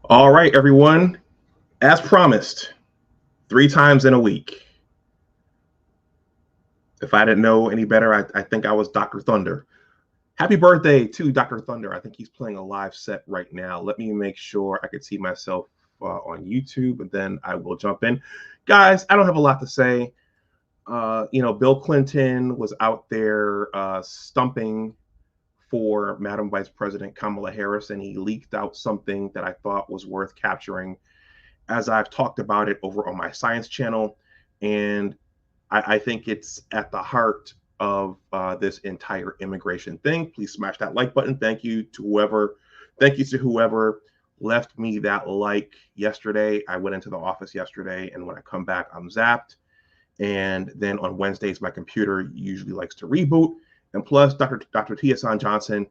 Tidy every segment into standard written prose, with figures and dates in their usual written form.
All right, everyone. As promised, 3 times in a week. If I didn't know any better, I think I was Dr. Thunder. Happy birthday to Dr. Thunder. I think he's playing a live set right now. Let me make sure I can see myself on YouTube, and then I will jump in. Guys, I don't have a lot to say. Bill Clinton was out there stumping for Madam Vice President Kamala Harris, and he leaked out something that I thought was worth capturing as I've talked about it over on my science channel. And I think it's at the heart of this entire immigration thing. Please smash that like button. Thank you to whoever left me that like yesterday. I went into the office yesterday, and when I come back, I'm zapped. And then on Wednesdays, my computer usually likes to reboot. And plus, Dr. Tia-San Johnson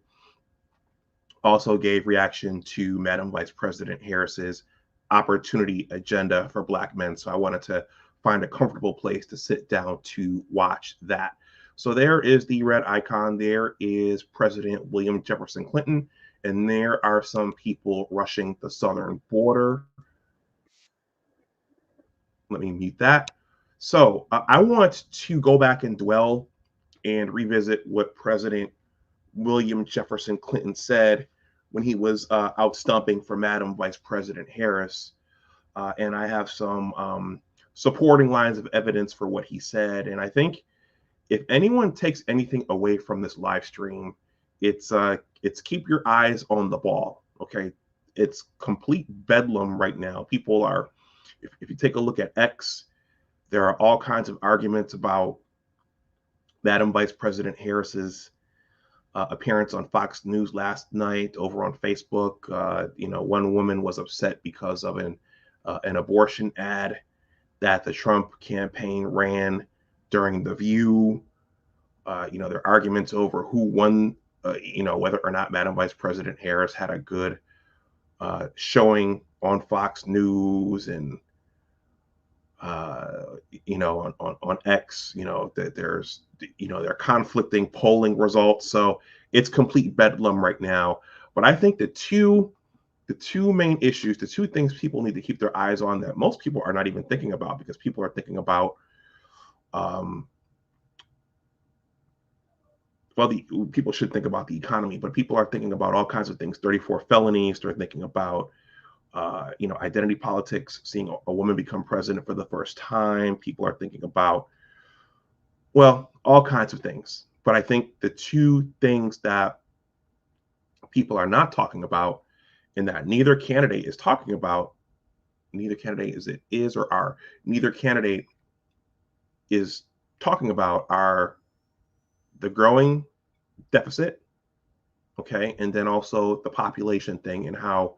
also gave reaction to Madam Vice President Harris's opportunity agenda for Black men. So I wanted to find a comfortable place to sit down to watch that. So there is the red icon. There is President William Jefferson Clinton. And there are some people rushing the southern border. Let me mute that. So I want to go back and dwell and revisit what President William Jefferson Clinton said when he was out stumping for Madam Vice President Harris. And I have some supporting lines of evidence for what he said. And I think if anyone takes anything away from this live stream, it's keep your eyes on the ball. Okay, it's complete bedlam right now. People are, if you take a look at X, there are all kinds of arguments about Madam Vice President Harris's appearance on Fox News last night. Over on Facebook, one woman was upset because of an abortion ad that the Trump campaign ran during The View. There are arguments over who won, whether or not Madam Vice President Harris had a good showing on Fox News and, on X, that there are conflicting polling results. So it's complete bedlam right now. But I think the two main issues, the two things people need to keep their eyes on that most people are not even thinking about, because people are thinking about, people should think about the economy, but people are thinking about all kinds of things, 34 felonies. They're thinking about, identity politics, seeing a woman become president for the first time. People are thinking about, well, all kinds of things. But I think the two things that people are not talking about, and that neither candidate is talking about, neither candidate is talking about, are the growing deficit, okay, and then also the population thing, and how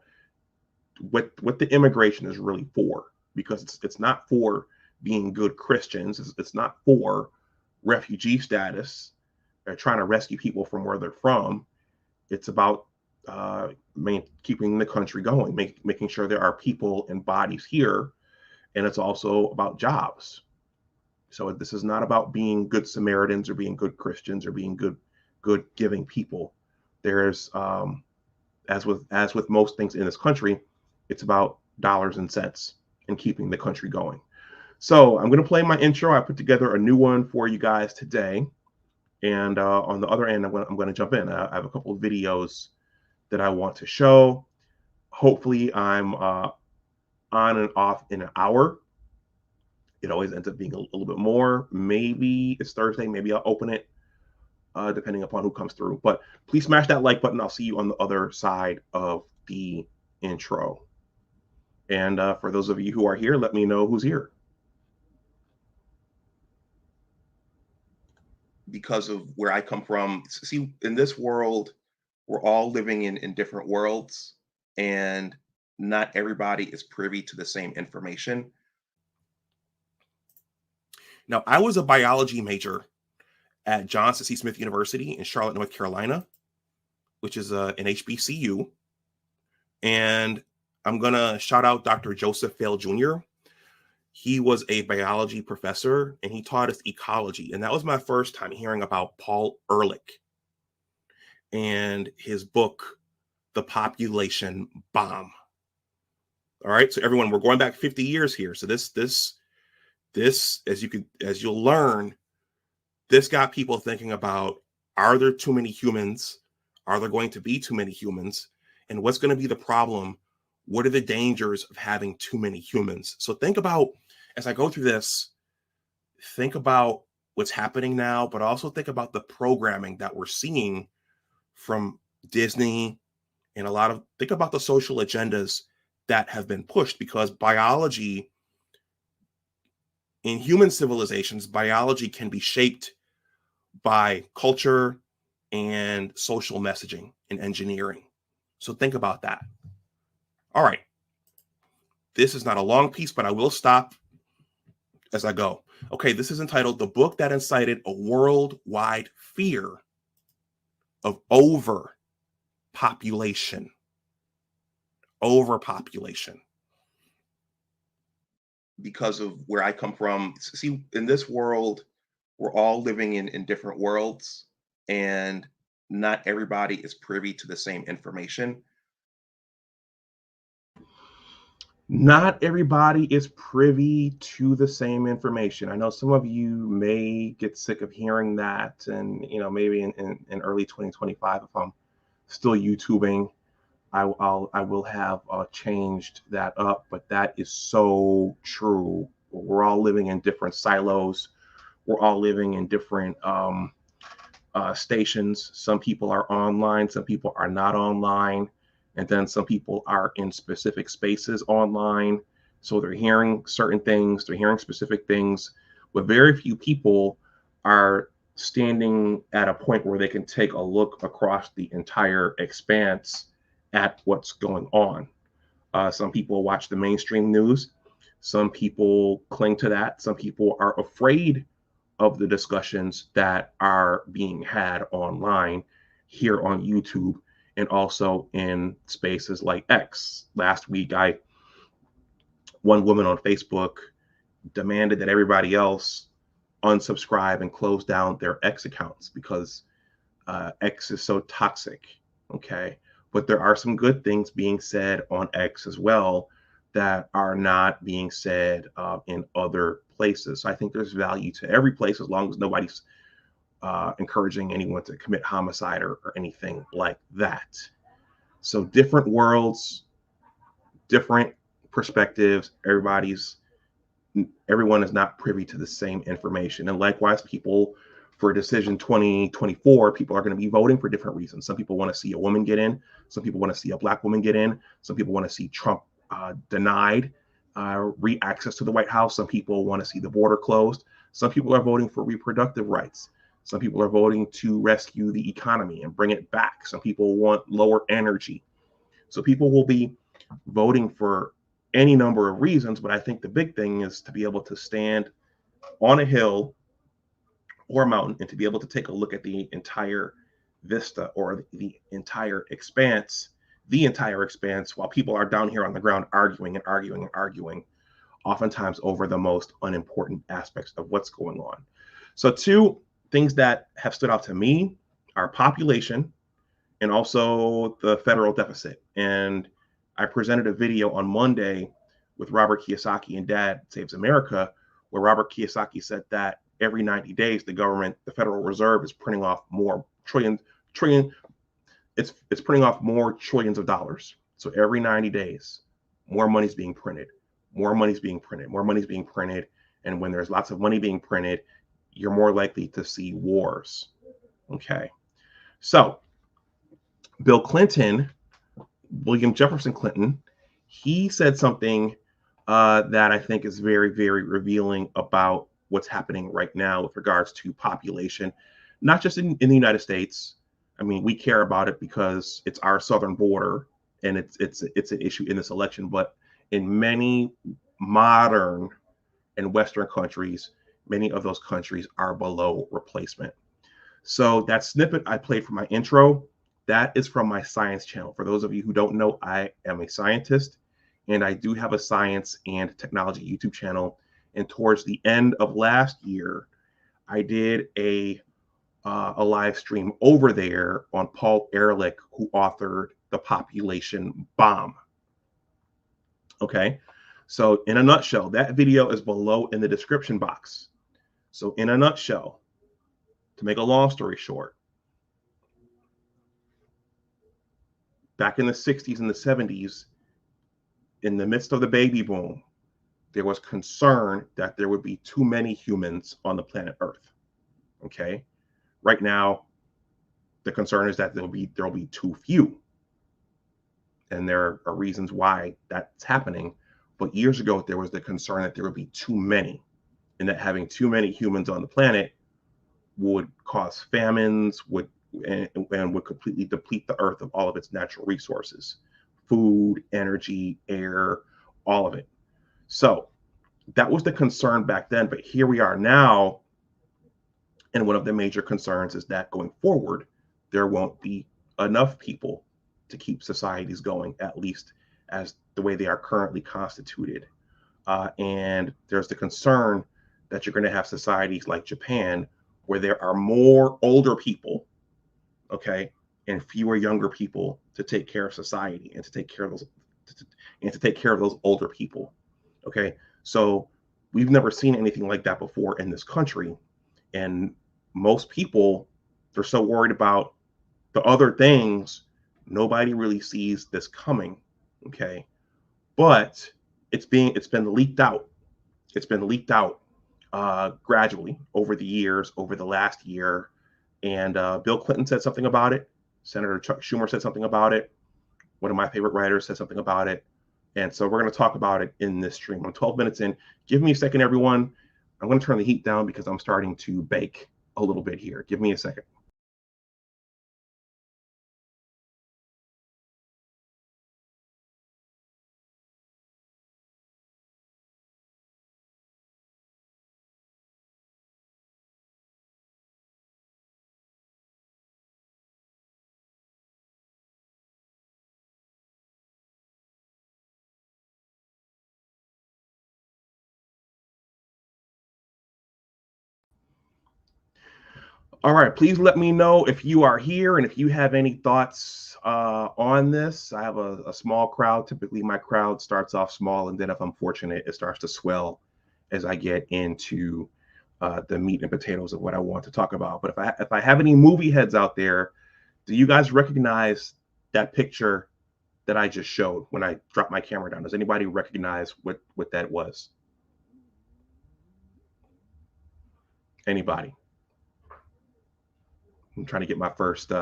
what the immigration is really for, because it's not for being good Christians. It's not for refugee status or trying to rescue people from where they're from. It's about keeping the country going, making sure there are people and bodies here, and it's also about jobs. So this is not about being good Samaritans or being good Christians or being good giving people. There's as with most things in this country, it's about dollars and cents and keeping the country going. So I'm going to play my intro. I put together a new one for you guys today, and on the other end, I'm going to jump in. I have a couple of videos that I want to show. Hopefully, I'm on and off in an hour. It always ends up being a little bit more. Maybe it's Thursday. Maybe I'll open it, depending upon who comes through. But please smash that like button. I'll see you on the other side of the intro. And for those of you who are here, let me know who's here. Because of where I come from, see, in this world, we're all living in different worlds, and not everybody is privy to the same information. Now, I was a biology major at Johnson C. Smith University in Charlotte, North Carolina, which is an HBCU. And I'm going to shout out Dr. Joseph Fail Jr. He was a biology professor, and he taught us ecology. And that was my first time hearing about Paul Ehrlich and his book, The Population Bomb. All right. So everyone, we're going back 50 years here. So this, as you'll learn, this got people thinking about, are there too many humans? Are there going to be too many humans? And what's going to be the problem? What are the dangers of having too many humans? So think about, as I go through this, think about what's happening now, but also think about the programming that we're seeing from Disney and think about the social agendas that have been pushed, because biology in human civilizations, biology can be shaped by culture and social messaging and engineering. So think about that. All right. This is not a long piece, but I will stop as I go. Okay, this is entitled "The Book That Incited a Worldwide Fear of Overpopulation." Overpopulation. Because of where I come from, see, in this world, we're all living in different worlds, and not everybody is privy to the same information. Not everybody is privy to the same information. I know some of you may get sick of hearing that, and maybe in early 2025, if I'm still YouTubing, I will have changed that up. But that is so true. We're all living in different silos. We're all living in different stations. Some people are online, some people are not online, and then some people are in specific spaces online. So they're hearing certain things, they're hearing specific things, but very few people are standing at a point where they can take a look across the entire expanse at what's going on. Some people watch the mainstream news. Some people cling to that. Some people are afraid of the discussions that are being had online here on YouTube and also in spaces like X. Last week, one woman on Facebook demanded that everybody else unsubscribe and close down their X accounts because X is so toxic. Okay. But there are some good things being said on X as well that are not being said in other places. So I think there's value to every place as long as nobody's encouraging anyone to commit homicide or anything like that. So different worlds, different perspectives. Everyone is not privy to the same information. And likewise, people for decision 2024, people are going to be voting for different reasons. Some people want to see a woman get in. Some people want to see a Black woman get in. Some people want to see Trump denied re-access to the White House. Some people want to see the border closed. Some people are voting for reproductive rights. Some people are voting to rescue the economy and bring it back. Some people want lower energy. So people will be voting for any number of reasons, but I think the big thing is to be able to stand on a hill or a mountain and to be able to take a look at the entire vista or the entire expanse, while people are down here on the ground arguing and arguing and arguing, oftentimes over the most unimportant aspects of what's going on. So two things that have stood out to me are population and also the federal deficit. And I presented a video on Monday with Robert Kiyosaki and Dad Saves America, where Robert Kiyosaki said that every 90 days, the Federal Reserve is printing off more it's printing off more trillions of dollars. So every 90 days, more money's being printed, more money's being printed, more money's being printed. And when there's lots of money being printed, you're more likely to see wars. Okay. So William Jefferson Clinton, he said something that I think is very, very revealing about what's happening right now with regards to population, not just in the United States. I mean, we care about it because it's our southern border and it's an issue in this election, but in many modern and Western countries, many of those countries are below replacement. So that snippet I played for my intro, that is from my science channel. For those of you who don't know, I am a scientist and I do have a science and technology YouTube channel. And towards the end of last year, I did a live stream over there on Paul Ehrlich, who authored The Population Bomb. Okay. So in a nutshell, that video is below in the description box. So in a nutshell, to make a long story short, back in the 60s and the 70s, in the midst of the baby boom, there was concern that there would be too many humans on the planet Earth. Okay. Right now, the concern is that there'll be too few. And there are reasons why that's happening. But years ago, there was the concern that there would be too many, and that having too many humans on the planet would cause famines, and would completely deplete the earth of all of its natural resources, food, energy, air, all of it. So that was the concern back then. But here we are now, and one of the major concerns is that going forward, there won't be enough people to keep societies going, at least as the way they are currently constituted. And there's the concern that you're going to have societies like Japan, where there are more older people, okay, and fewer younger people to take care of society and to take care of those older people. Okay, so we've never seen anything like that before in this country, and most people, they're so worried about the other things, nobody really sees this coming. Okay, but it's been leaked out. It's been leaked out gradually over the years, over the last year. And Bill Clinton said something about it. Senator Chuck Schumer said something about it. One of my favorite writers said something about it. And so we're going to talk about it in this stream. I'm 12 minutes in. Give me a second, everyone. I'm going to turn the heat down because I'm starting to bake a little bit here. Give me a second. All right, please let me know if you are here and if you have any thoughts on this. I have a small crowd. Typically, my crowd starts off small, and then if I'm fortunate, it starts to swell as I get into the meat and potatoes of what I want to talk about. But if I have any movie heads out there, do you guys recognize that picture that I just showed when I dropped my camera down? Does anybody recognize what that was? Anybody? I'm trying to get my first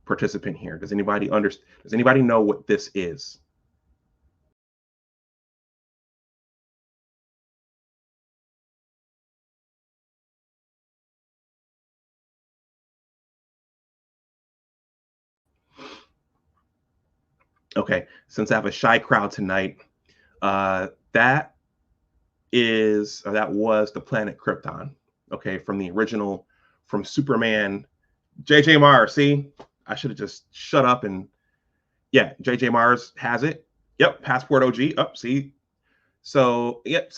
participant here. Does anybody understand? Does anybody know what this is? Okay, since I have a shy crowd tonight, that was the planet Krypton. Okay, from the original, from Superman. JJ Mars. See, I should have just shut up and yeah. JJ Mars has it. Yep, Passport OG. Up. See, so yep.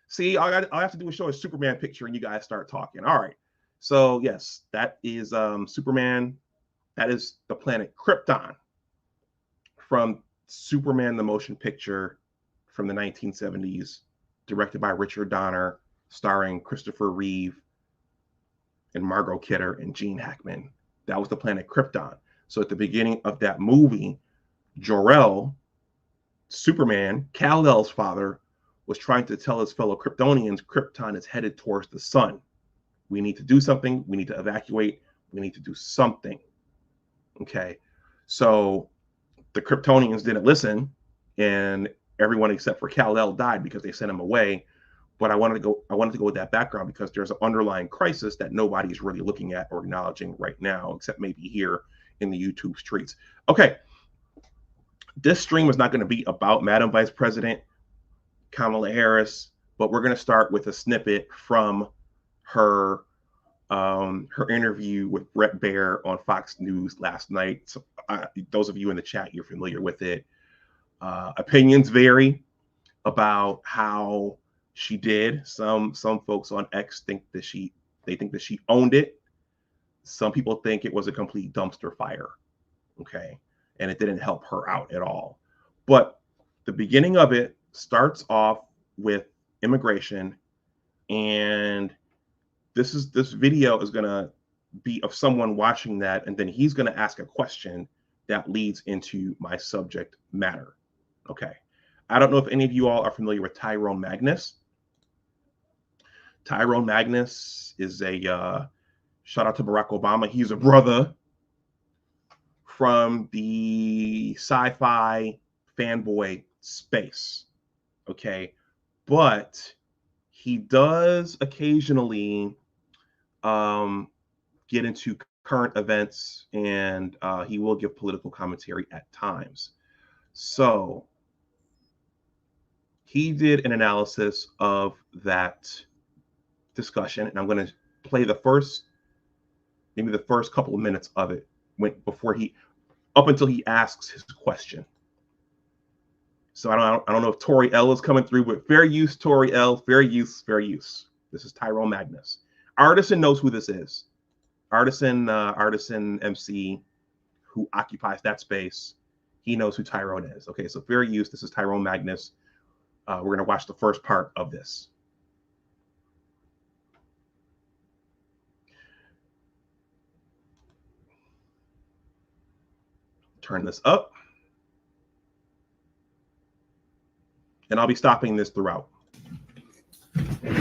See, all I have to do is show a Superman picture, and you guys start talking. All right. So yes, that is Superman. That is the planet Krypton from Superman the motion picture from the 1970s, directed by Richard Donner, starring Christopher Reeve and Margot Kidder and Gene Hackman. That was the planet Krypton. So at the beginning of that movie, Jor-El, Superman, Kal-El's father, was trying to tell his fellow Kryptonians Krypton is headed towards the sun. We need to do something. We need to evacuate. We need to do something. Okay. So the Kryptonians didn't listen, and everyone except for Kal-El died because they sent him away. But I wanted to go with that background because there's an underlying crisis that nobody's really looking at or acknowledging right now, except maybe here in the YouTube streets. Okay. This stream is not going to be about Madam Vice President Kamala Harris, but we're going to start with a snippet from her her interview with Bret Baier on Fox News last night. So, those of you in the chat, you're familiar with it. Opinions vary about how she did. Some folks on X think that she owned it. Some people think it was a complete dumpster fire. Okay, and it didn't help her out at all. But the beginning of it starts off with immigration, and this video is going to be of someone watching that, and then he's going to ask a question that leads into my subject matter. Okay. I don't know if any of you all are familiar with Tyrone Magnus. Tyrone Magnus is a shout out to Barack Obama. He's a brother from the sci-fi fanboy space. Okay. But he does occasionally get into current events, and he will give political commentary at times. So he did an analysis of that discussion, and I'm going to play maybe the first couple of minutes of it up until he asks his question. So I don't know if Tori L is coming through, but fair use, Tori L, fair use, fair use. This is Tyrone Magnus. Artisan knows who this is. Artisan MC who occupies that space. He knows who Tyrone is. Okay, so fair use. This is Tyrone Magnus. We're going to watch the first part of this. Turn this up. And I'll be stopping this throughout.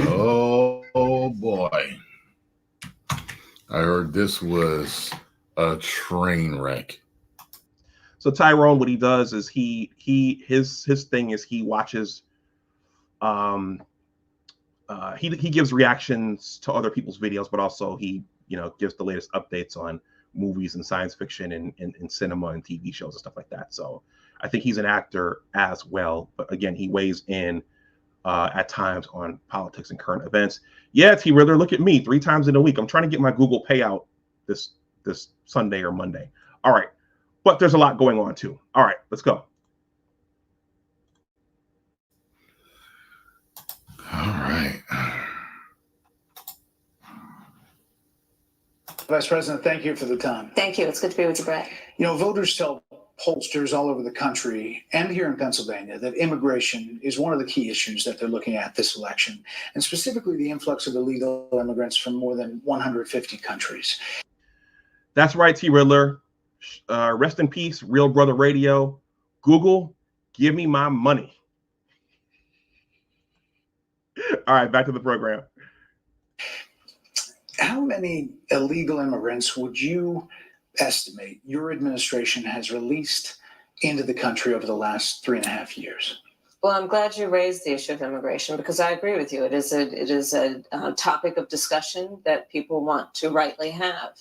Oh boy. I heard this was a train wreck. So Tyrone, what he does is his thing is he watches he gives reactions to other people's videos, but also he gives the latest updates on movies and science fiction and cinema and TV shows and stuff like that. So I think he's an actor as well, but again, he weighs in at times on politics and current events. Yeah, T-Riddler, look at me 3 times in a week. I'm trying to get my Google payout this Sunday or Monday. All right, but there's a lot going on too. All right, let's go. All right. Vice President, thank you for the time. Thank you. It's good to be with you, Brett. Voters tell pollsters all over the country and here in Pennsylvania that immigration is one of the key issues that they're looking at this election, and specifically the influx of illegal immigrants from more than 150 countries. That's right, T-Riddler. Rest in peace, Real Brother Radio. Google, give me my money. All right, back to the program. How many illegal immigrants would you estimate your administration has released into the country over the last 3.5 years? Well, I'm glad you raised the issue of immigration, because I agree with you. It is a topic of discussion that people want to rightly have.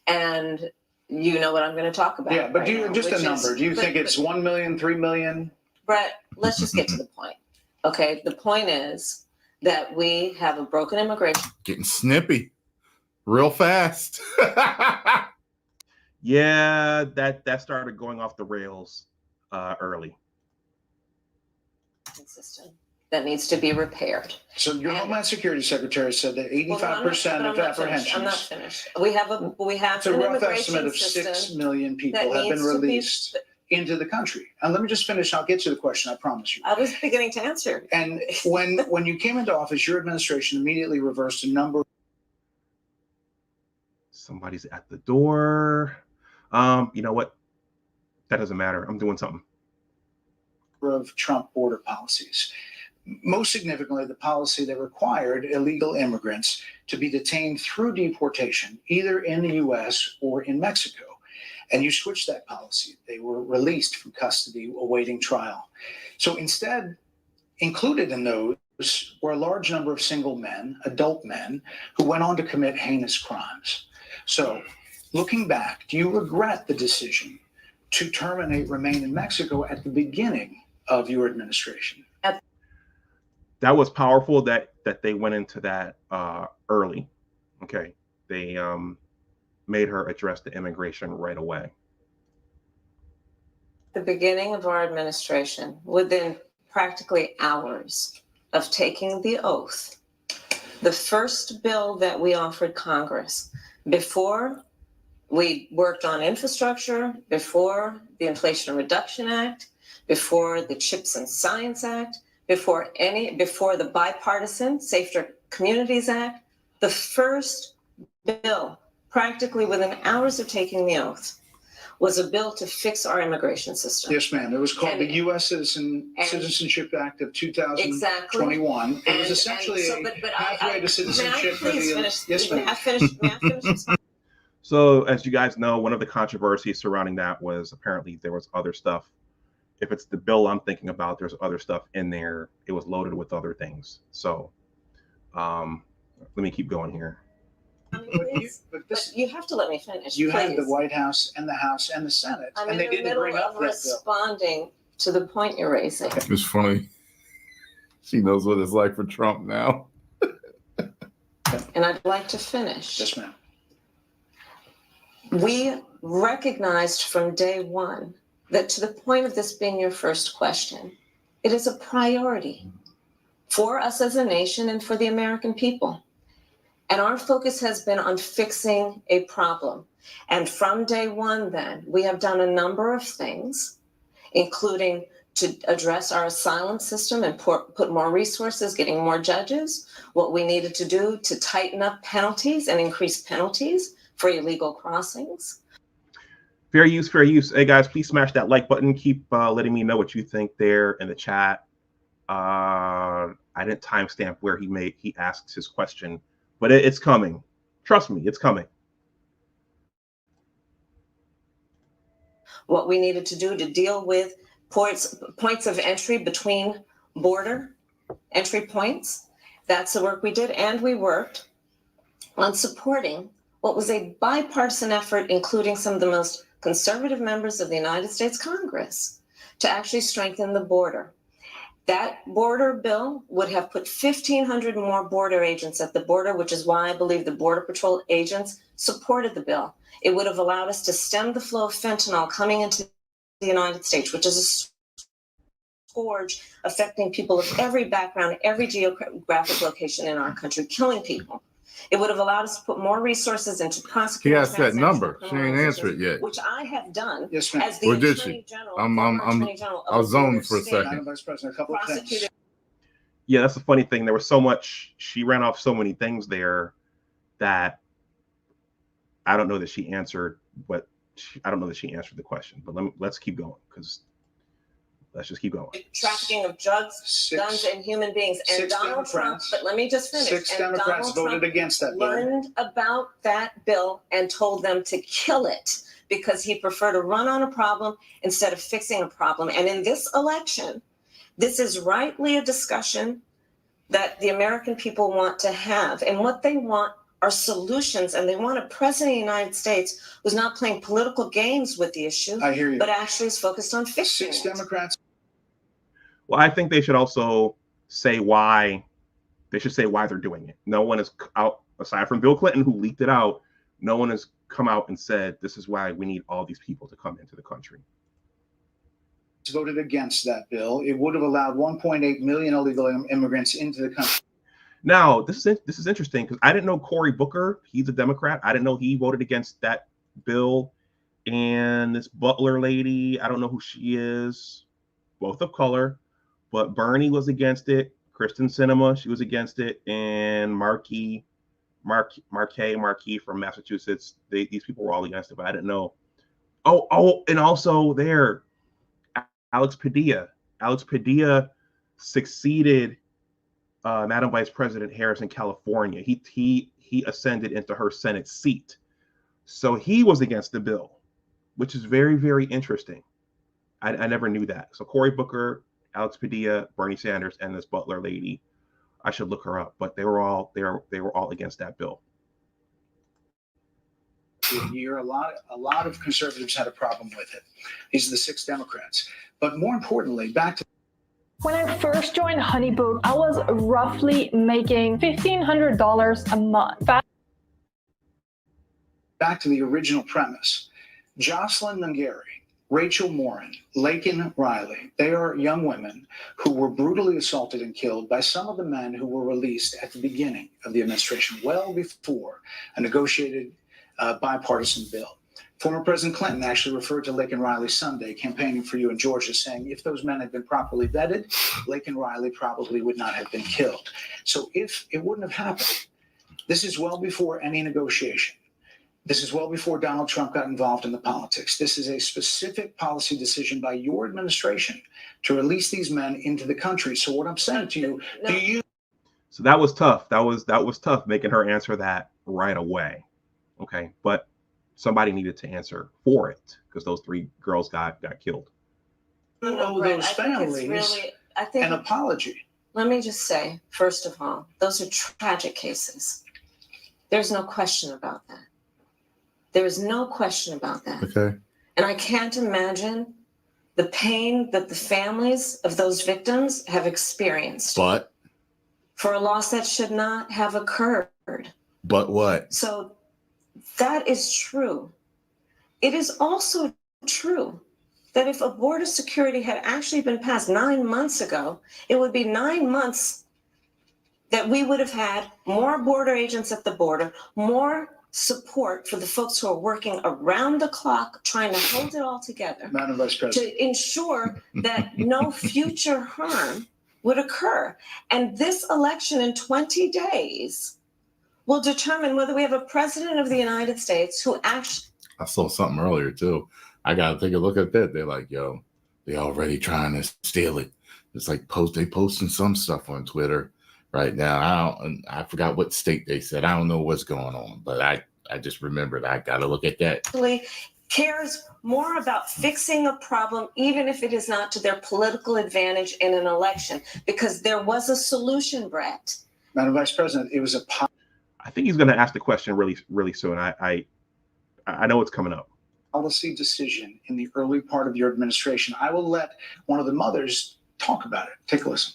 And you know what I'm going to talk about. Yeah, but right a number. Do you think it's 1 million, 3 million? Brett, let's just get to the point. Okay, the point is that we have a broken immigration. Getting snippy real fast. Yeah, that started going off the rails early. System that needs to be repaired. So your Homeland Security Secretary said that 85% of apprehensions. I'm not finished. We have it's a rough estimate of 6 million people have been released into the country. And let me just finish. I'll get to the question. I promise you. I was beginning to answer. And when you came into office, your administration immediately reversed a number. Somebody's at the door. You know what? That doesn't matter. I'm doing something. Of Trump border policies. Most significantly, the policy that required illegal immigrants to be detained through deportation, either in the U.S. or in Mexico. And you switched that policy. They were released from custody awaiting trial. So instead, included in those were a large number of single men, adult men, who went on to commit heinous crimes. So looking back, do you regret the decision to terminate Remain in Mexico at the beginning of your administration? That was powerful that they went into that early. Okay. They made her address the immigration right away. The beginning of our administration, within practically hours of taking the oath, the first bill that we offered Congress, before we worked on infrastructure, before the Inflation Reduction Act, before the CHIPS and Science Act, before the bipartisan Safer Communities Act, the first bill, practically within hours of taking the oath, was a bill to fix our immigration system. Yes, ma'am. It was called the U.S. Citizenship Act of 2021. Exactly. It was essentially a pathway to citizenship for the. Yes, ma'am. May I finish? So, as you guys know, one of the controversies surrounding that was apparently there was other stuff. If it's the bill I'm thinking about, there's other stuff in there. It was loaded with other things. So, let me keep going here. But you have to let me finish. You please. had the White House and the House and the Senate, and they didn't bring up that bill. Responding to the point you're raising. It's funny. She knows what it's like for Trump now. And I'd like to finish. Yes, ma'am. We recognized from day one that, to the point of this being your first question, it is a priority for us as a nation and for the American people. And our focus has been on fixing a problem. And from day one, then, we have done a number of things, including to address our asylum system and put more resources, getting more judges, what we needed to do to tighten up penalties and increase penalties for illegal crossings. Fair use, fair use. Hey, guys, please smash that like button. Keep letting me know what you think there in the chat. I didn't timestamp where he asks his question. But it's coming. Trust me, it's coming. What we needed to do to deal with points of entry between border entry points, that's the work we did. And we worked on supporting what was a bipartisan effort, including some of the most conservative members of the United States Congress, to actually strengthen the border. That border bill would have put 1,500 more border agents at the border, which is why I believe the Border Patrol agents supported the bill. It would have allowed us to stem the flow of fentanyl coming into the United States, which is a scourge affecting people of every background, every geographic location in our country, killing people. It would have allowed us to put more resources into prosecuting. He asked that number. She ain't answered it yet. Which I have done. Yes, ma'am. As the Attorney General. I was zoned for a second. Madam Vice President, a couple of things. Yeah, that's the funny thing. There was so much. She ran off so many things there that I don't know that she answered what. I don't know that she answered the question. But let's keep going because. Let's just keep going. Trafficking of drugs, guns, and human beings. And Donald Trump, but let me just finish. 6 Democrats voted against that bill. Learned about that bill and told them to kill it because he preferred to run on a problem instead of fixing a problem. And in this election, this is rightly a discussion that the American people want to have. And what they want are solutions. And they want a president of the United States who's not playing political games with the issue. I hear you. But actually is focused on fixing 6 it. Democrats. Well, I think they should also say why. They should say why they're doing it. No one is out, aside from Bill Clinton, who leaked it out. No one has come out and said, this is why we need all these people to come into the country. Voted against that bill. It would have allowed 1.8 million illegal immigrants into the country. Now, this is interesting because I didn't know Cory Booker. He's a Democrat. I didn't know he voted against that bill. And this Butler lady, I don't know who she is. Both of color. But Bernie was against it. Kristen Sinema, she was against it. And Markey from Massachusetts. These people were all against it, but I didn't know. Oh, and also there, Alex Padilla. Alex Padilla succeeded Madam Vice President Harris in California. He ascended into her Senate seat. So he was against the bill, which is very, very interesting. I never knew that. So Cory Booker, Alex Padilla, Bernie Sanders, and this Butler lady. I should look her up, but they were all against that bill. Year, a lot of conservatives had a problem with it. These are the 6 Democrats. But more importantly, back to when I first joined Honeybook, I was roughly making $1,500 a month. Back to the original premise. Jocelyn Nungari, Rachel Morin, Laken Riley, they are young women who were brutally assaulted and killed by some of the men who were released at the beginning of the administration, well before a negotiated bipartisan bill. Former President Clinton actually referred to Laken Riley Sunday campaigning for you in Georgia, saying if those men had been properly vetted, Laken Riley probably would not have been killed. So if it wouldn't have happened, this is well before any negotiation. This is well before Donald Trump got involved in the politics. This is a specific policy decision by your administration to release these men into the country. So what I'm saying to you, do you? So that was tough. That was tough making her answer that right away. Okay, but somebody needed to answer for it because those 3 girls got killed. Owe those families an apology. Let me just say, first of all, those are tragic cases. There's no question about that. There is no question about that. Okay. And I can't imagine the pain that the families of those victims have experienced. But for a loss that should not have occurred. But what? So that is true. It is also true that if a border security had actually been passed 9 months ago, it would be 9 months that we would have had more border agents at the border, more support for the folks who are working around the clock trying to hold it all together, Madam Vice President, to ensure that no future harm would occur. And this election in 20 days will determine whether we have a president of the United States who actually... I saw something earlier too. I got to take a look at that. They're like, yo, they already trying to steal it. It's like they posting some stuff on Twitter right now. I forgot what state they said. I don't know what's going on, but I just remembered I got to look at that. Cares more about fixing a problem, even if it is not to their political advantage in an election, because there was a solution, Brett. Madam Vice President, it was a... I think he's going to ask the question really soon. I know it's coming up. Policy decision in the early part of your administration. I will let one of the mothers talk about it. Take a listen.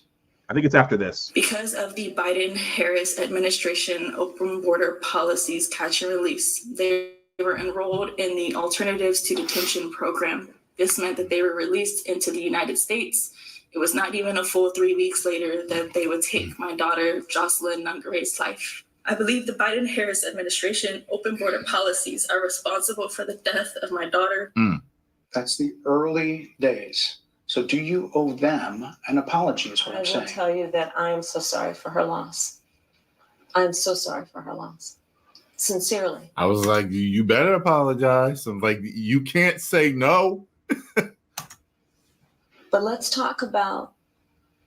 I think it's after this. Because of the Biden-Harris administration open border policies catch and release, they were enrolled in the Alternatives to Detention program. This meant that they were released into the United States. It was not even a full 3 weeks later that they would take my daughter, Jocelyn Nungare's life. I believe the Biden-Harris administration open border policies are responsible for the death of my daughter. That's the early days. So do you owe them an apology is what I'm saying. I will tell you that I am so sorry for her loss. I'm so sorry for her loss. Sincerely. I was like, you better apologize. I'm like, you can't say no. But let's talk about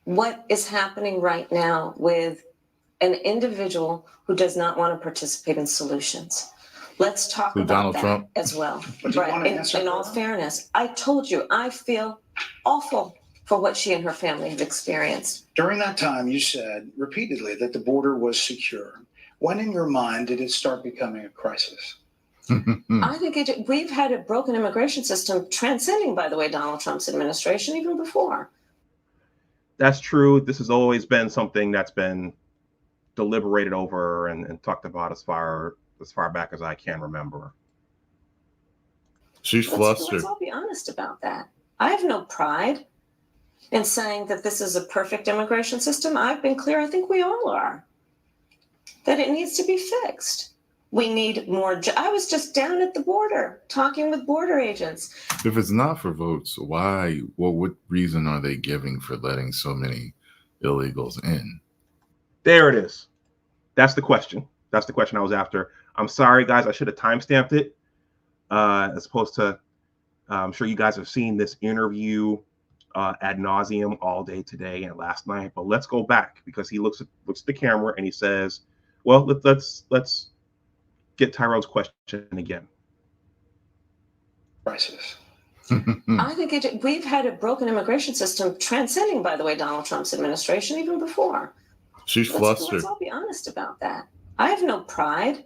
what is happening right now with an individual who does not want to participate in solutions. Let's talk about Donald that Trump as well. Right. In all fairness, I told you, I feel awful for what she and her family have experienced. During that time, you said repeatedly that the border was secure. When in your mind did it start becoming a crisis? I think we've had a broken immigration system transcending, by the way, Donald Trump's administration, even before. That's true. This has always been something that's been deliberated over and talked about as far back as I can remember. She's flustered. Let's all be honest about that. I have no pride in saying that this is a perfect immigration system. I've been clear, I think we all are, that it needs to be fixed. We need more. I was just down at the border talking with border agents. If it's not for votes, why? Well, what reason are they giving for letting so many illegals in? There it is. That's the question. That's the question I was after. I'm sorry, guys. I should have timestamped it as opposed to, I'm sure you guys have seen this interview ad nauseum all day today and last night. But let's go back because he looks at the camera and he says, well, let's get Tyrone's question again. Crisis. I think we've had a broken immigration system transcending, by the way, Donald Trump's administration, even before. She's flustered. Let's all be honest about that. I have no pride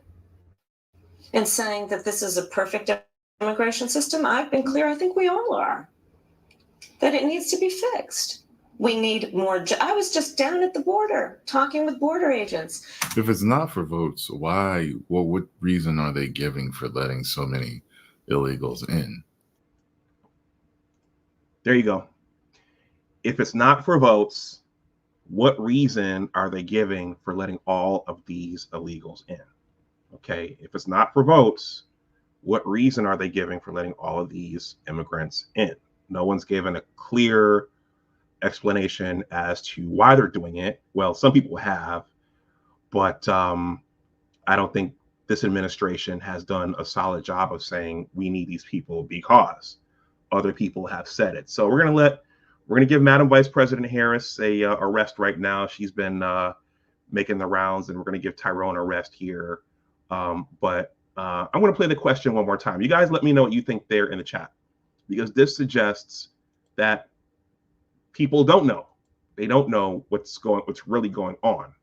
in saying that this is a perfect immigration system. I've been clear, I think we all are, that it needs to be fixed. We need more. I was just down at the border talking with border agents. If it's not for votes, why? Well, what reason are they giving for letting so many illegals in? There you go. If it's not for votes, what reason are they giving for letting all of these illegals in? Okay, if it's not for votes, what reason are they giving for letting all of these immigrants in? No one's given a clear explanation as to why they're doing it. Well, some people have, but I don't think this administration has done a solid job of saying we need these people because other people have said it. So we're gonna give Madam Vice President Harris a rest right now. She's been making the rounds, and we're gonna give Tyrone a rest here. But I'm gonna play the question one more time. You guys let me know what you think there in the chat, because this suggests that people don't know. They don't know what's really going on.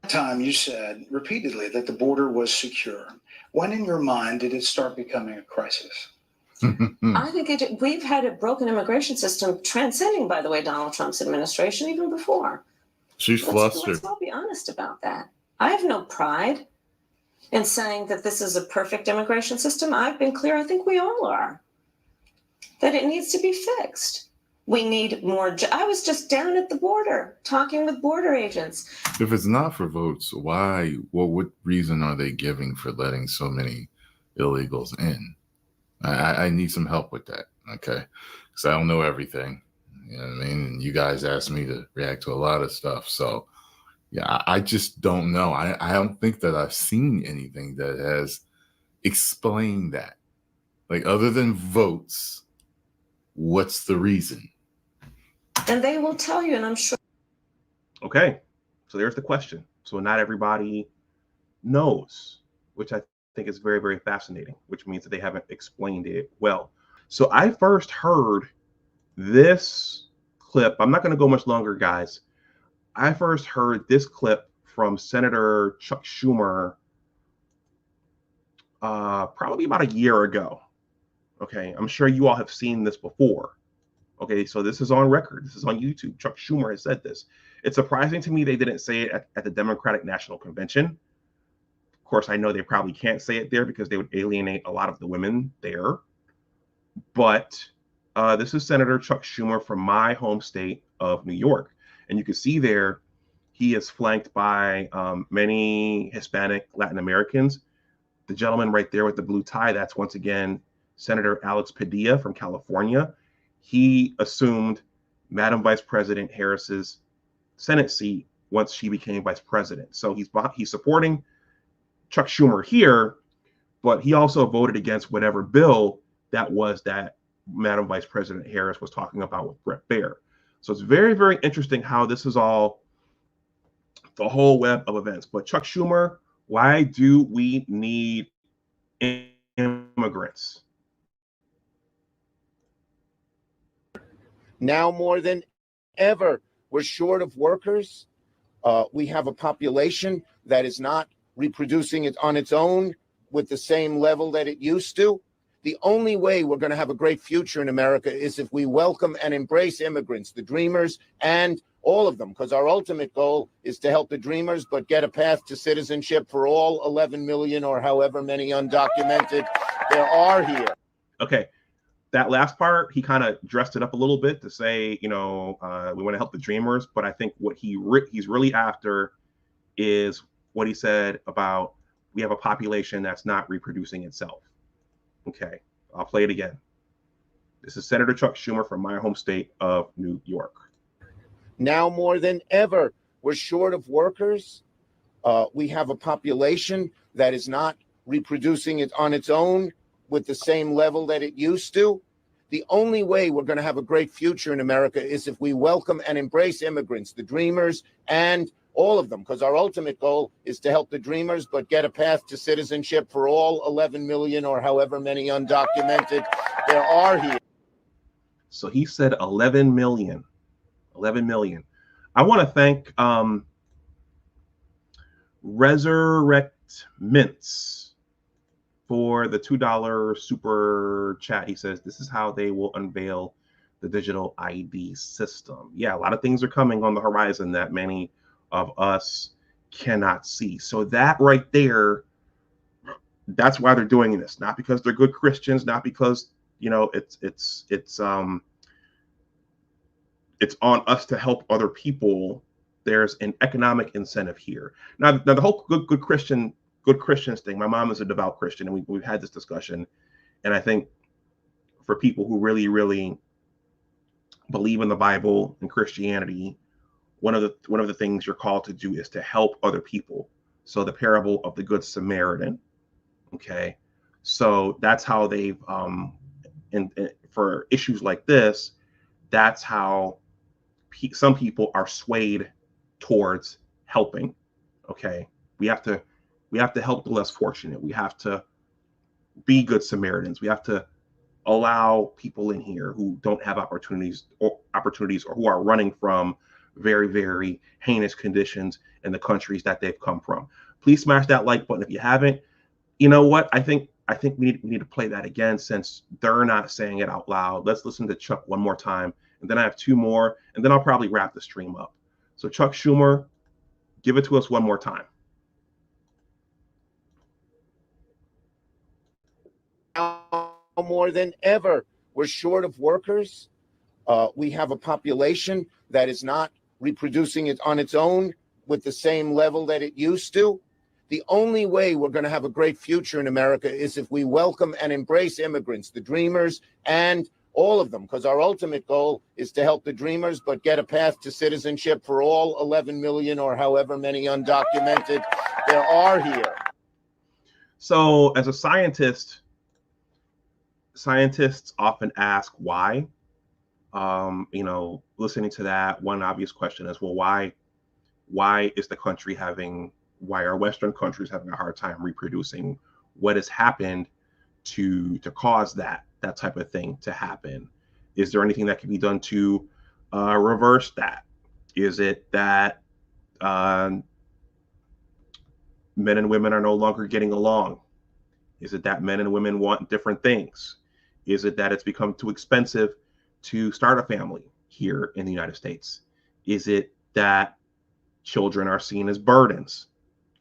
Time you said repeatedly that the border was secure. When in your mind did it start becoming a crisis? I think we've had a broken immigration system transcending, by the way, Donald Trump's administration even before. She's flustered. Let's all be honest about that. I have no pride in saying that this is a perfect immigration system. I've been clear, I think we all are, that it needs to be fixed. We need more. I was just down at the border talking with border agents. If it's not for votes, why? Well, what reason are they giving for letting so many illegals in? I need some help with that, okay? Because I don't know everything. You know what I mean? And you guys asked me to react to a lot of stuff. So, yeah, I just don't know. I don't think that I've seen anything that has explained that. Like, other than votes, what's the reason? And they will tell you, and I'm sure. Okay, so there's the question. So not everybody knows, which I think is very, very fascinating, which means that they haven't explained it well. So I first heard this clip. I'm not going to go much longer, guys. I first heard this clip from Senator Chuck Schumer probably about a year ago. Okay, I'm sure you all have seen this before. Okay, so this is on record. This is on YouTube. Chuck Schumer has said this. It's surprising to me they didn't say it at the Democratic National Convention. Of course, I know they probably can't say it there because they would alienate a lot of the women there. But this is Senator Chuck Schumer from my home state of New York. And you can see there, he is flanked by many Hispanic Latin Americans. The gentleman right there with the blue tie, that's once again Senator Alex Padilla from California. He assumed Madam Vice President Harris's Senate seat once she became vice president. So he's supporting Chuck Schumer here, but he also voted against whatever bill that was that Madam Vice President Harris was talking about with Bret Baier. So it's very, very interesting how this is all the whole web of events. But Chuck Schumer, why do we need immigrants? Now more than ever, we're short of workers. We have a population that is not reproducing it on its own with the same level that it used to. The only way we're going to have a great future in America is if we welcome and embrace immigrants, the dreamers, and all of them, because our ultimate goal is to help the dreamers, but get a path to citizenship for all 11 million or however many undocumented there are here. Okay. That last part, he kind of dressed it up a little bit to say, we want to help the dreamers. But I think what he's really after is what he said about we have a population that's not reproducing itself. Okay, I'll play it again. This is Senator Chuck Schumer from my home state of New York. Now more than ever, we're short of workers. We have a population that is not reproducing it on its own with the same level that it used to. The only way we're going to have a great future in America is if we welcome and embrace immigrants, the dreamers, and all of them, because our ultimate goal is to help the dreamers, but get a path to citizenship for all 11 million or however many undocumented there are here. So he said 11 million. 11 million. I want to thank Resurrect Mints for the $2 super chat. He says, this is how they will unveil the digital ID system. Yeah, a lot of things are coming on the horizon that many of us cannot see. So that right there, that's why they're doing this. Not because they're good Christians, not because, it's on us to help other people. There's an economic incentive here. Now the whole good Christian good Christians thing. My mom is a devout Christian, and we've had this discussion. And I think for people who really, really believe in the Bible and Christianity, one of the things you're called to do is to help other people. So the parable of the Good Samaritan. Okay, so that's how they've and for issues like this, that's how some people are swayed towards helping. Okay, we have to help the less fortunate. We have to be good Samaritans. We have to allow people in here who don't have opportunities or who are running from very, very heinous conditions in the countries that they've come from. Please smash that like button if you haven't. You know what? I think we need to play that again, since they're not saying it out loud. Let's listen to Chuck one more time, and then I have two more, and then I'll probably wrap the stream up. So Chuck Schumer, give it to us one more time. More than ever, we're short of workers. We have a population that is not reproducing it on its own with the same level that it used to. The only way we're going to have a great future in America is if we welcome and embrace immigrants, the dreamers, and all of them, because our ultimate goal is to help the dreamers, but get a path to citizenship for all 11 million or however many undocumented there are here. So as a scientist, scientists often ask why. Listening to that, one obvious question is, well, why is the country why are Western countries having a hard time reproducing? What has happened to cause that type of thing to happen? Is there anything that can be done to reverse that? Is it that men and women are no longer getting along? Is it that men and women want different things? Is it that it's become too expensive to start a family here in the United States? Is it that children are seen as burdens?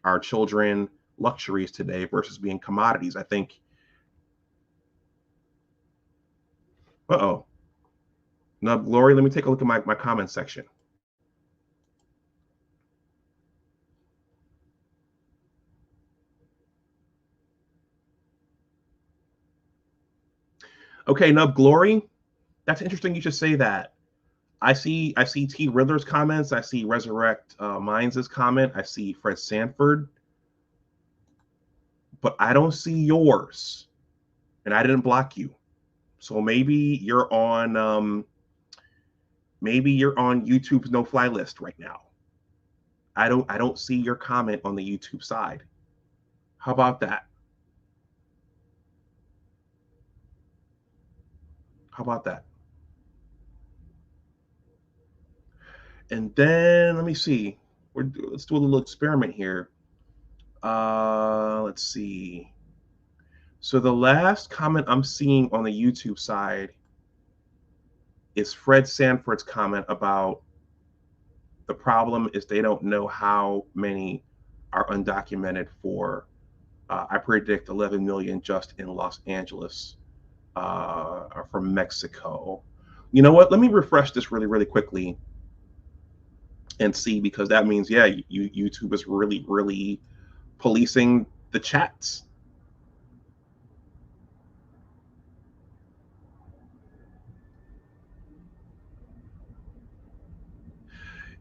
Are children luxuries today versus being commodities? I think, Nub Glory, let me take a look at my comment section. Okay, Nub Glory, that's interesting you should say that. I see T Riddler's comments. I see Resurrect Minds' comment. I see Fred Sanford, but I don't see yours, and I didn't block you. So maybe you're on YouTube's no-fly list right now. I don't see your comment on the YouTube side. How about that? How about that? And then let me see. Let's do a little experiment here. Let's see. So the last comment I'm seeing on the YouTube side is Fred Sanford's comment about the problem is they don't know how many are undocumented for, I predict 11 million just in Los Angeles from Mexico. You know what? Let me refresh this really, really quickly and see, because that means, yeah, YouTube is really, really policing the chats.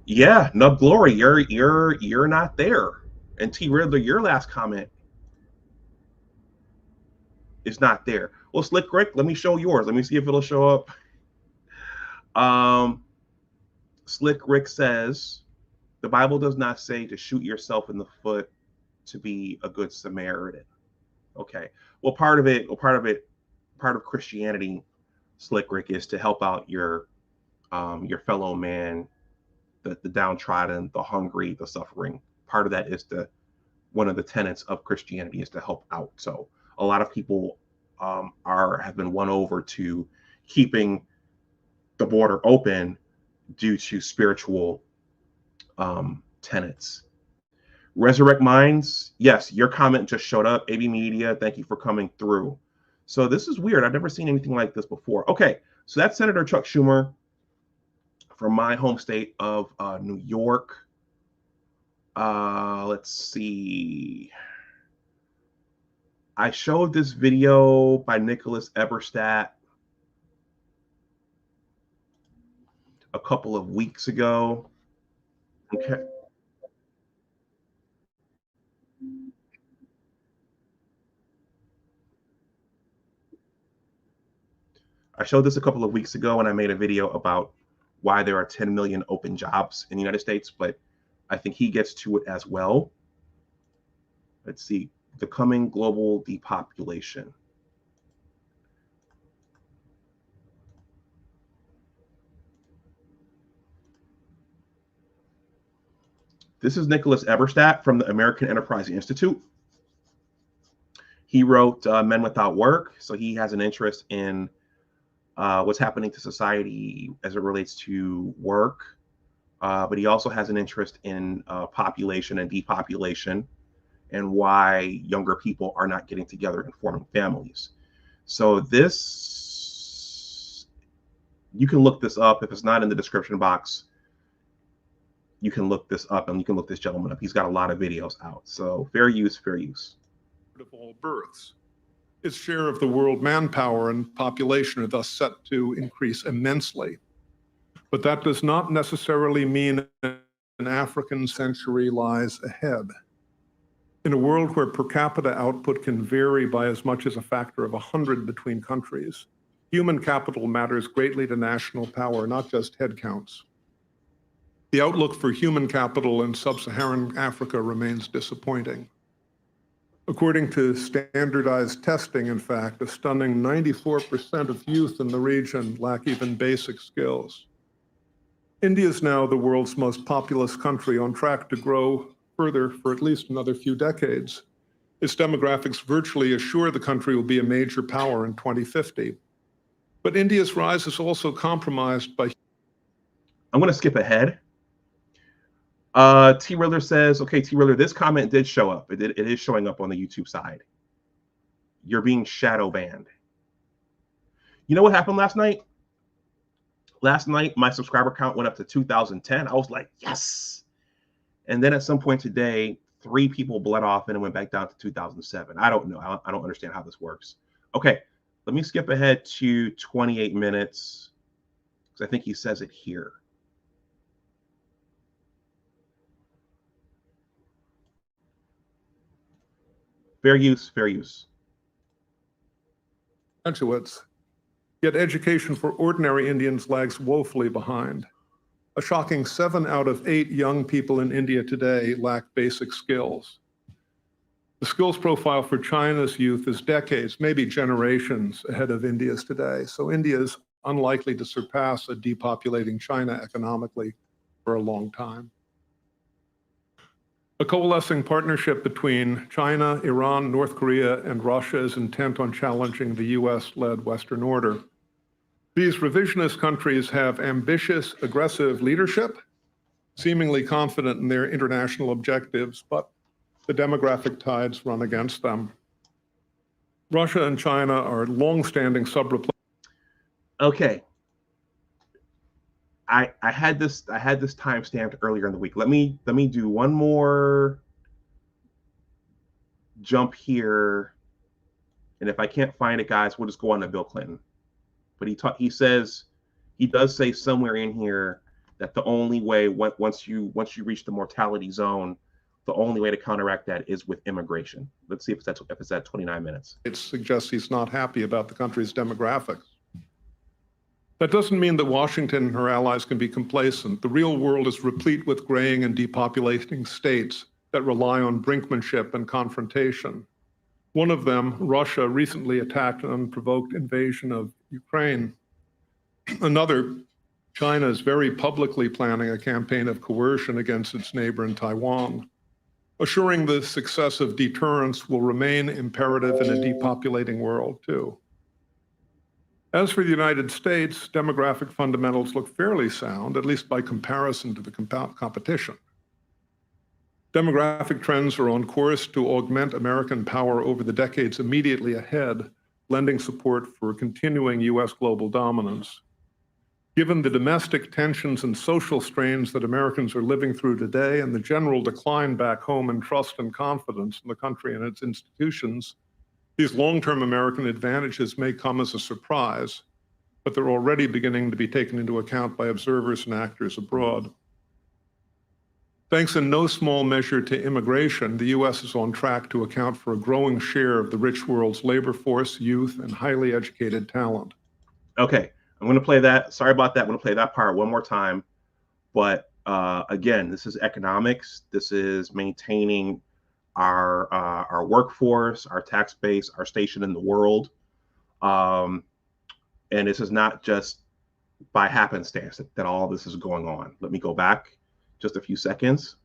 Yeah, Nub Glory, you're not there. And T Riddler, your last comment is not there. Well, Slick Rick, let me show yours. Let me see if it'll show up. Slick Rick says, the Bible does not say to shoot yourself in the foot to be a good Samaritan. Okay. Well, part of Christianity, Slick Rick, is to help out your fellow man, the downtrodden, the hungry, the suffering. Part of that is one of the tenets of Christianity is to help out. So a lot of people have been won over to keeping the border open due to spiritual tenets. Resurrect Minds, yes, your comment just showed up. AB Media, thank you for coming through. So this is weird. I've never seen anything like this before. Okay, so that's Senator Chuck Schumer from my home state of New York. Let's see. I showed this video by Nicholas Eberstadt a couple of weeks ago. Okay. I showed this a couple of weeks ago, and I made a video about why there are 10 million open jobs in the United States, but I think he gets to it as well. Let's see, the coming global depopulation. This is Nicholas Eberstadt from the American Enterprise Institute. He wrote Men Without Work, so he has an interest in what's happening to society as it relates to work, but he also has an interest in population and depopulation and why younger people are not getting together and forming families. So this, you can look this up. If it's not in the description box, you can look this up, and you can look this gentleman up. He's got a lot of videos out. So fair use, fair use. Of all births. Its share of the world manpower and population are thus set to increase immensely. But that does not necessarily mean an African century lies ahead. In a world where per capita output can vary by as much as a factor of 100 between countries, human capital matters greatly to national power, not just headcounts. The outlook for human capital in sub-Saharan Africa remains disappointing. According to standardized testing, in fact, a stunning 94% of youth in the region lack even basic skills. India is now the world's most populous country, on track to grow further for at least another few decades. Its demographics virtually assure the country will be a major power in 2050. But India's rise is also compromised by... I'm going to skip ahead. T. Riller says, okay, T. Riller, this comment did show up. It is showing up on the YouTube side. You're being shadow banned. You know what happened last night? Last night, my subscriber count went up to 2010. I was like, yes. And then at some point today, 3 people bled off and it went back down to 2007. I don't know. I don't understand how this works. Okay, let me skip ahead to 28 minutes because I think he says it here. Fair use, fair use. Yet education for ordinary Indians lags woefully behind. A shocking 7 out of 8 young people in India today lack basic skills. The skills profile for China's youth is decades, maybe generations ahead of India's today. So India is unlikely to surpass a depopulating China economically for a long time. A coalescing partnership between China, Iran, North Korea, and Russia is intent on challenging the US-led Western order. These revisionist countries have ambitious, aggressive leadership, seemingly confident in their international objectives, but the demographic tides run against them. Russia and China are long-standing sub-replacement. Okay. I had this time stamped earlier in the week. Let me do one more jump here, and if I can't find it, guys, we'll just go on to Bill Clinton. But he does say somewhere in here that the only way once you reach the mortality zone, the only way to counteract that is with immigration. Let's see if it's at 29 minutes. It suggests he's not happy about the country's demographics. That doesn't mean that Washington and her allies can be complacent. The real world is replete with graying and depopulating states that rely on brinkmanship and confrontation. One of them, Russia, recently attacked an unprovoked invasion of Ukraine. Another, China, is very publicly planning a campaign of coercion against its neighbor in Taiwan. Assuring the success of deterrence will remain imperative in a depopulating world, too. As for the United States, demographic fundamentals look fairly sound, at least by comparison to the competition. Demographic trends are on course to augment American power over the decades immediately ahead, lending support for continuing U.S. global dominance. Given the domestic tensions and social strains that Americans are living through today and the general decline back home in trust and confidence in the country and its institutions, These long-term American advantages may come as a surprise, but they're already beginning to be taken into account by observers and actors abroad. Thanks in no small measure to immigration, the U.S. is on track to account for a growing share of the rich world's labor force, youth, and highly educated talent. Okay, I'm going to play that. Sorry about that. I'm going to play that part one more time. But again, this is economics. This is maintaining our workforce, our tax base, our station in the world. And this is not just by happenstance that all this is going on. Let me go back just a few seconds.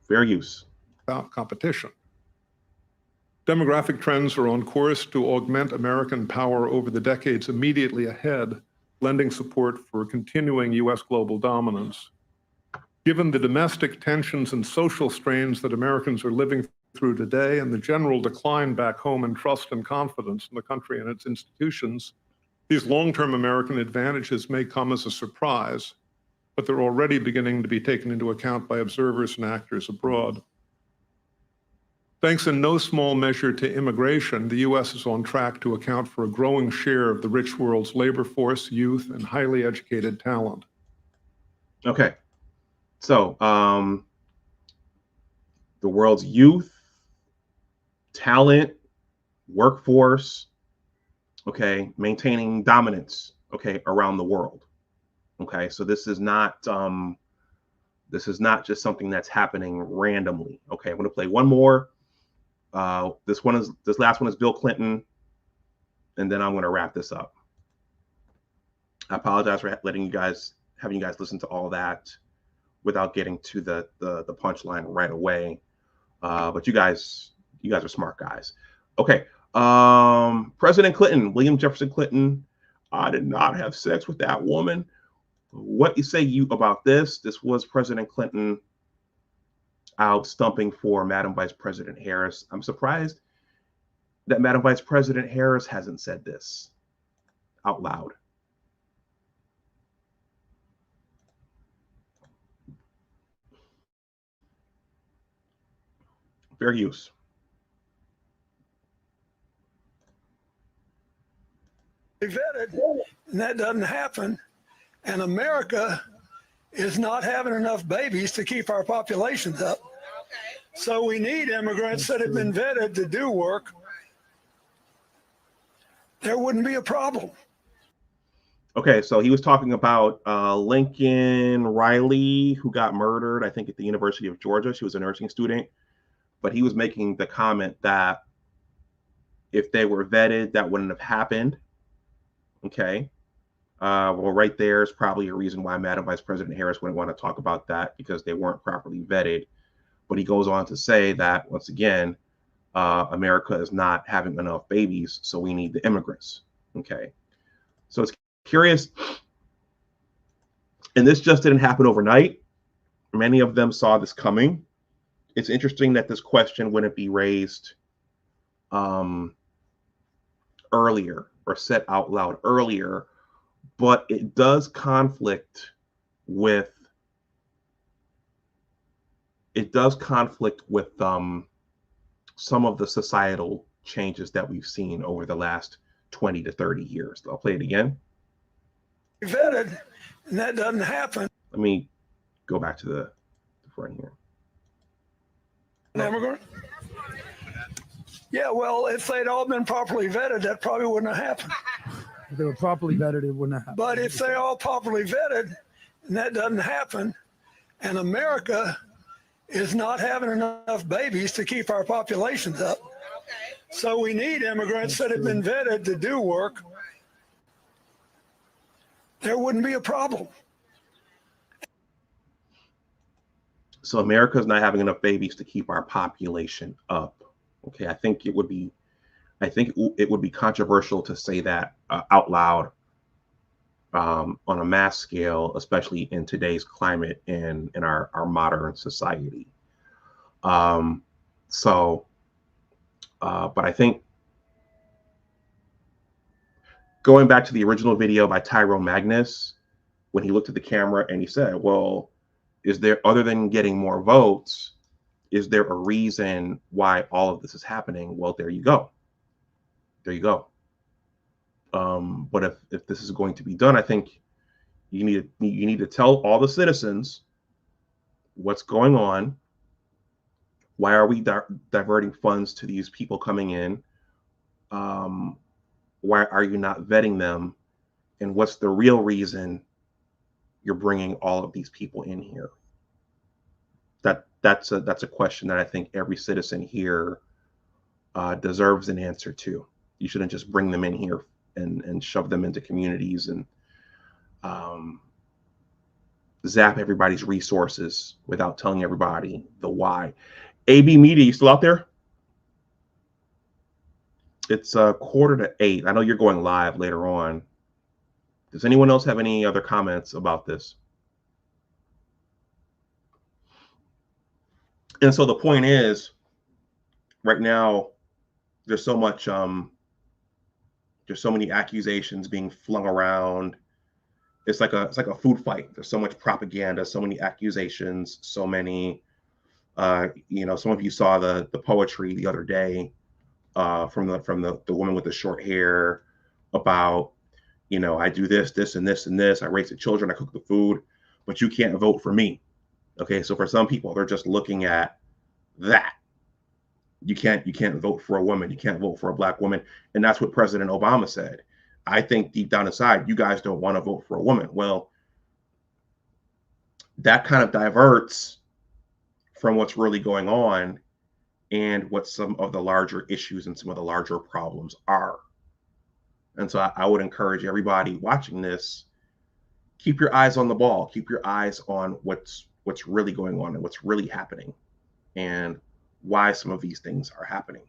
Fair use. About competition. Demographic trends are on course to augment American power over the decades immediately ahead, lending support for continuing U.S. global dominance. Given the domestic tensions and social strains that Americans are living through today and the general decline back home in trust and confidence in the country and its institutions, these long-term American advantages may come as a surprise, but they're already beginning to be taken into account by observers and actors abroad. Thanks in no small measure to immigration, the U.S. is on track to account for a growing share of the rich world's labor force, youth, and highly educated talent. Okay, so the world's youth, talent, workforce, okay, maintaining dominance, okay, around the world. Okay, so this is not just something that's happening randomly. Okay, I'm going to play one more. This last one is Bill Clinton, and then I'm going to wrap this up. I apologize for having you guys listen to all that without getting to the punchline right away. But you guys are smart guys. Okay. President Clinton, William Jefferson Clinton, I did not have sex with that woman. What you say about this? This was President Clinton out stumping for Madam Vice President Harris. I'm surprised that Madam Vice President Harris hasn't said this out loud. Fair use. Vetted, and that doesn't happen. And America is not having enough babies to keep our populations up. So we need immigrants that have been vetted to do work. There wouldn't be a problem. Okay, so he was talking about Lincoln Riley, who got murdered, I think, at the University of Georgia. She was a nursing student. But he was making the comment that if they were vetted, that wouldn't have happened. Okay. Well, right there is probably a reason why Madam Vice President Harris wouldn't want to talk about that, because they weren't properly vetted. But he goes on to say that, once again, America is not having enough babies, so we need the immigrants. Okay. So it's curious. And this just didn't happen overnight. Many of them saw this coming. It's interesting that this question wouldn't be raised earlier or said out loud earlier, but it does conflict with some of the societal changes that we've seen over the last 20 to 30 years. I'll play it again. Vetted, and that doesn't happen. Let me go back to the front here. Immigrant? Yeah, well, if they'd all been properly vetted, that probably wouldn't have happened. If they were properly vetted, it wouldn't have happened. But if they're all properly vetted, and that doesn't happen, and America is not having enough babies to keep our populations up. So we need immigrants that have been vetted to do work. There wouldn't be a problem. So America's not having enough babies to keep our population up. Okay, I think it would be controversial to say that out loud on a mass scale, especially in today's climate and in our modern society. But I think going back to the original video by Tyrone Magnus, when he looked at the camera and he said, well, is there, other than getting more votes, is there a reason why all of this is happening? Well, there you go. There you go. But if this is going to be done, I think you need to tell all the citizens what's going on. Why are we diverting funds to these people coming in? Why are you not vetting them? And what's the real reason you're bringing all of these people in here? That's a question that I think every citizen here deserves an answer to. You shouldn't just bring them in here and shove them into communities and zap everybody's resources without telling everybody the why. AB Media, you still out there? It's 7:45. I know you're going live later on. Does anyone else have any other comments about this? And so the point is, right now, there's so much, there's so many accusations being flung around. It's like a food fight. There's so much propaganda, so many accusations, so many. Some of you saw the poetry the other day from the woman with the short hair about, I do this, this, and this, and this. I raise the children. I cook the food, but you can't vote for me. Okay, so for some people, they're just looking at that. You can't vote for a woman. You can't vote for a Black woman, and that's what President Obama said. I think deep down inside, you guys don't want to vote for a woman. Well, that kind of diverts from what's really going on and what some of the larger issues and some of the larger problems are. And so I would encourage everybody watching this, keep your eyes on the ball, keep your eyes on what's really going on and what's really happening and why some of these things are happening.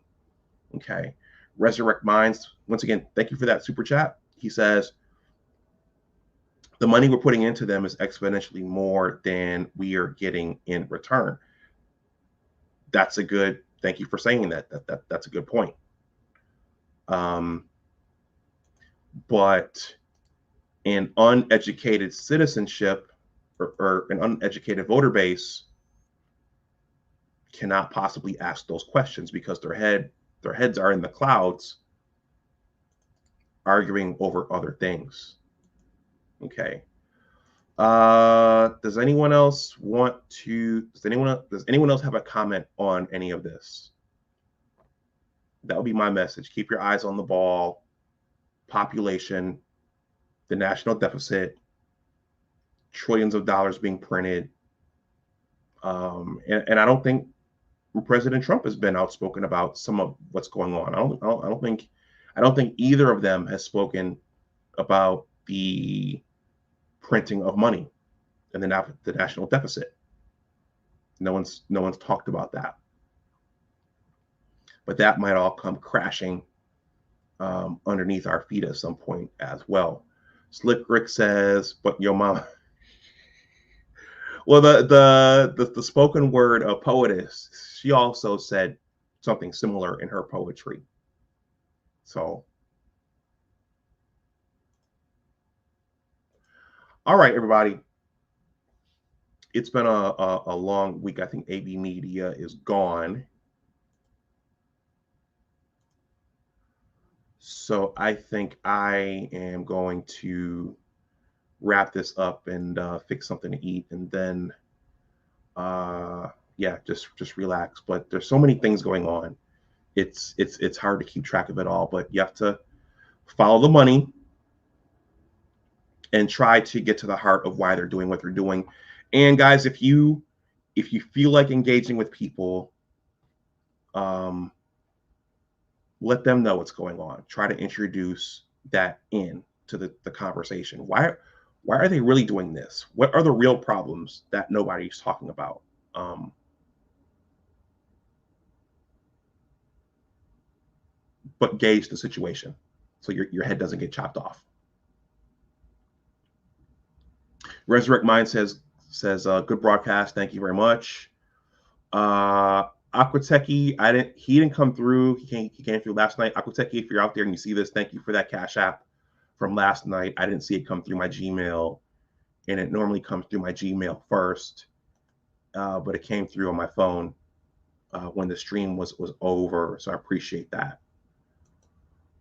Okay. Resurrect Minds, once again, thank you for that super chat. He says, the money we're putting into them is exponentially more than we are getting in return. That's a good, thank you for saying that. That's a good point. But an uneducated citizenship or an uneducated voter base cannot possibly ask those questions because their heads are in the clouds arguing over other things. Okay. Does anyone else does anyone else have a comment on any of this? That would be my message. Keep your eyes on the ball. Population, the national deficit, trillions of dollars being printed. And I don't think President Trump has been outspoken about some of what's going on. I don't think either of them has spoken about the printing of money and the national deficit. No one's talked about that. But that might all come crashing underneath our feet at some point as well. Slick Rick says, but your mom. Well, the spoken word poetess, she also said something similar in her poetry. So, all right, everybody. It's been a long week. I think AB Media is gone. So I think I am going to wrap this up and fix something to eat, and then just relax. But there's so many things going on. It's hard to keep track of it all, but you have to follow the money and try to get to the heart of why they're doing what they're doing. And guys, if you feel like engaging with people, let them know what's going on. Try to introduce that in to the conversation. Why are they really doing this? What are the real problems that nobody's talking about? But gauge the situation so your head doesn't get chopped off. Resurrect Mind says good broadcast. Thank you very much. Aquateki, he didn't come through. He came through last night. Aquateki, if you're out there and you see this, thank you for that Cash App from last night. I didn't see it come through my Gmail, and it normally comes through my Gmail first, but it came through on my phone. when the stream was over. So I appreciate that.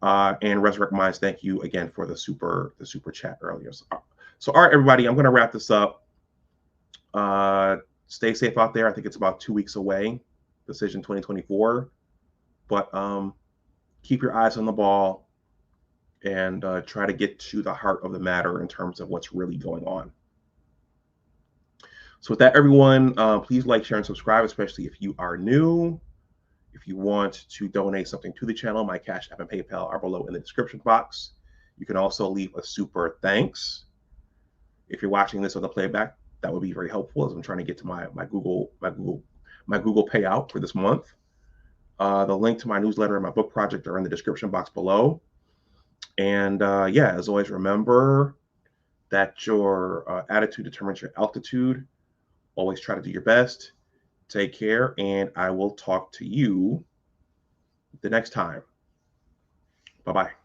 And Resurrect Minds, thank you again for the super chat earlier. So all right, everybody, I'm going to wrap this up. Stay safe out there. I think it's about 2 weeks away, decision 2024. But keep your eyes on the ball and try to get to the heart of the matter in terms of what's really going on. So with that, everyone, please like, share, and subscribe, especially if you are new. If you want to donate something to the channel, my Cash App and PayPal are below in the description box. You can also leave a super thanks. If you're watching this on the playback, that would be very helpful as I'm trying to get to my Google payout for this month. The link to my newsletter and my book project are in the description box below. And yeah, as always, remember that your attitude determines your altitude. Always try to do your best. Take care, and I will talk to you the next time. Bye-bye.